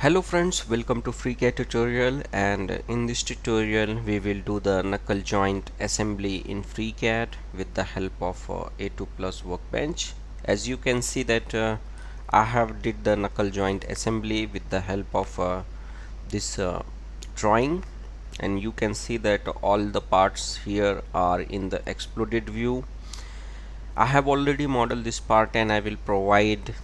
Hello friends, welcome to FreeCAD tutorial, and in this tutorial we will do the knuckle joint assembly in FreeCAD with the help of A2 plus workbench. As you can see that I have did the knuckle joint assembly with the help of this drawing, and you can see that all the parts here are in the exploded view. I have already modeled this part and I will provide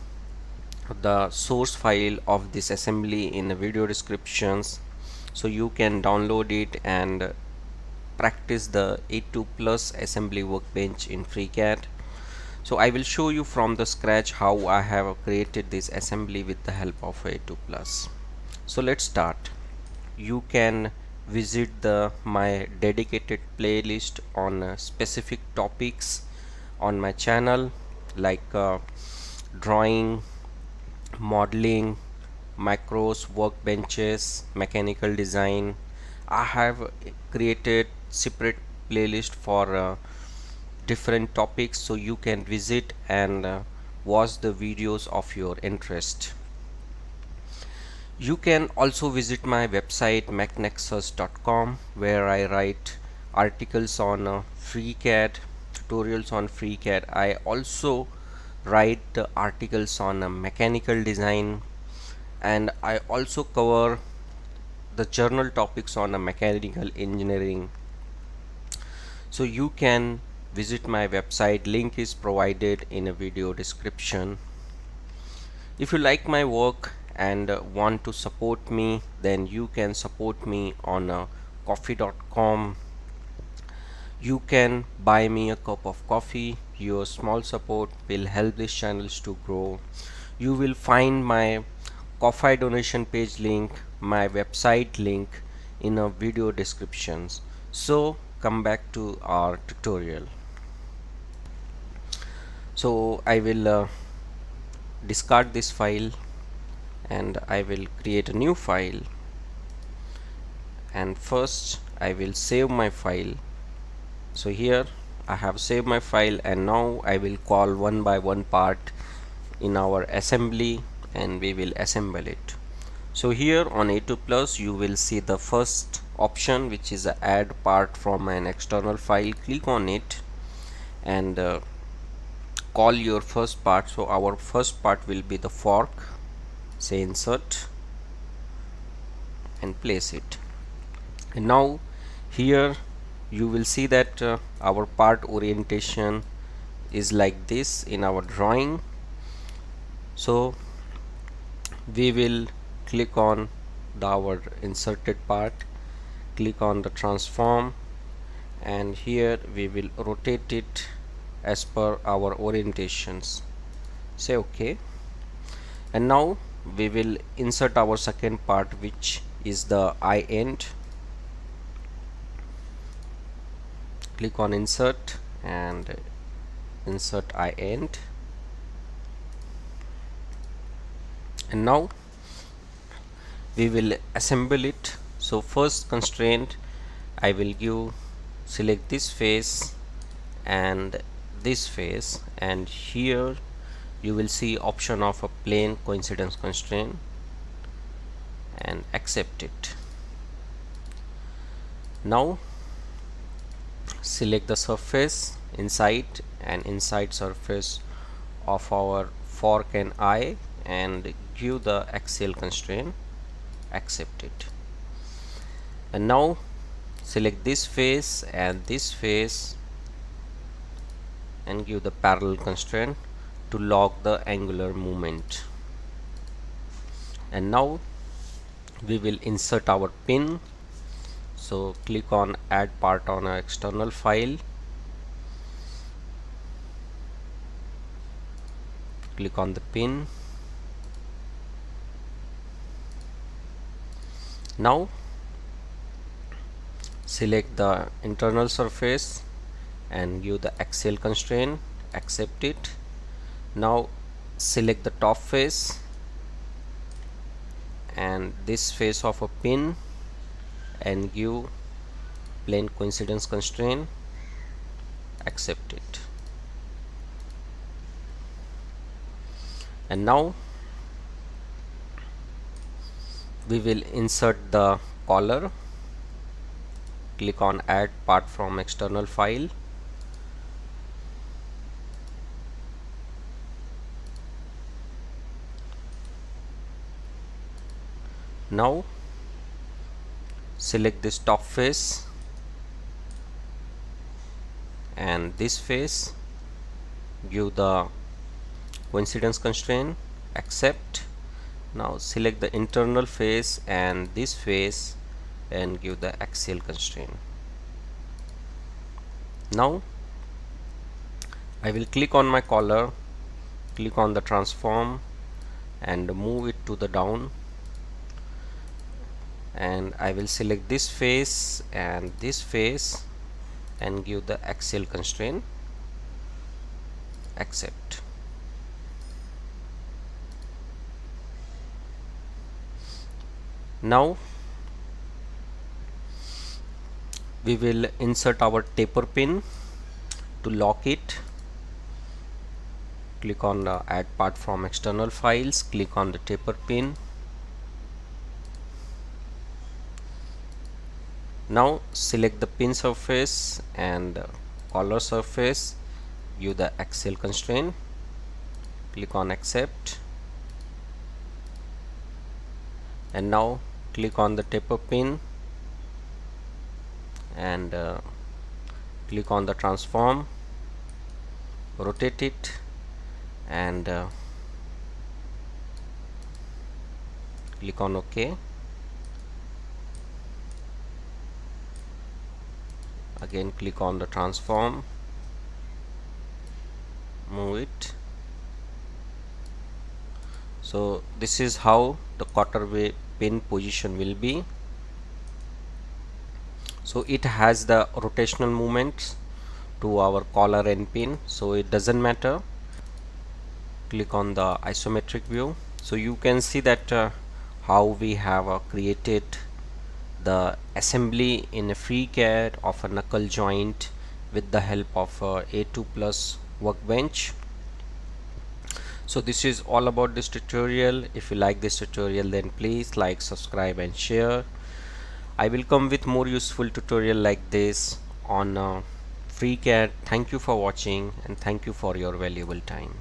the source file of this assembly in the video descriptions, so you can download it and practice the A2 plus assembly workbench in FreeCAD. So I will show you from the scratch how I have created this assembly with the help of A2 plus. So let's start. You can visit my dedicated playlist on specific topics on my channel, like drawing, modeling, macros, workbenches, mechanical design. I have created separate playlist for different topics, so you can visit and watch the videos of your interest. You can also visit my website mechnexus.com, where I write articles on FreeCAD, tutorials on FreeCAD. I also write articles on mechanical design, and I also cover the journal topics on mechanical engineering. So you can visit my website, link is provided in a video description. If you like my work and want to support me, then you can support me on coffee.com. You can buy me a cup of coffee. Your small support will help this channels to grow. You will find my coffee donation page link, my website link in a video descriptions. So come back to our tutorial. So I will discard this file and I will create a new file, and first I will save my file. So here I have saved my file, and now I will call one by one part in our assembly and we will assemble it. So here on A2 plus you will see the first option, which is add part from an external file. Click on it and call your first part. So our first part will be the fork. Say insert and place it, and now here you will see that our part orientation is like this in our drawing. So we will click on our inserted part, click on the transform, and here we will rotate it as per our orientations. Say OK, and now we will insert our second part, which is the eye end. Click on insert and insert eye end, and now we will assemble it. So first constraint, I will select this face and this face, and here you will see option of a plane coincidence constraint, and accept it. Now select the surface inside and inside surface of our fork and eye and give the axial constraint, accept it. And now select this face and this face and give the parallel constraint to lock the angular movement. And now we will insert our pin. So click on add part on an external file, click on the pin. Now select the internal surface and give the axial constraint, accept it. Now select the top face and this face of a pin and give plane coincidence constraint, accept it. And now we will insert the collar. Click on add part from external file. Now select this top face and this face, give the coincidence constraint, accept. Now select the internal face and this face and give the axial constraint. Now I will click on my collar, click on the transform and move it to the down, and I will select this face and this face and give the axial constraint, accept. Now we will insert our taper pin. To lock it, click on the add part from external files, click on the taper pin. Now select the pin surface and collar surface, give the axial constraint, click on accept, and now click on the taper pin and click on the transform, rotate it and click on OK. Again click on the transform, move it. So this is how the quarter pin position will be. So it has the rotational movements to our collar and pin, so it doesn't matter. Click on the isometric view, so you can see that how we have created the assembly in a FreeCAD of a knuckle joint with the help of A2 plus workbench. So this is all about this tutorial. If you like this tutorial, then please like, subscribe and share. I will come with more useful tutorial like this on FreeCAD. Thank you for watching and thank you for your valuable time.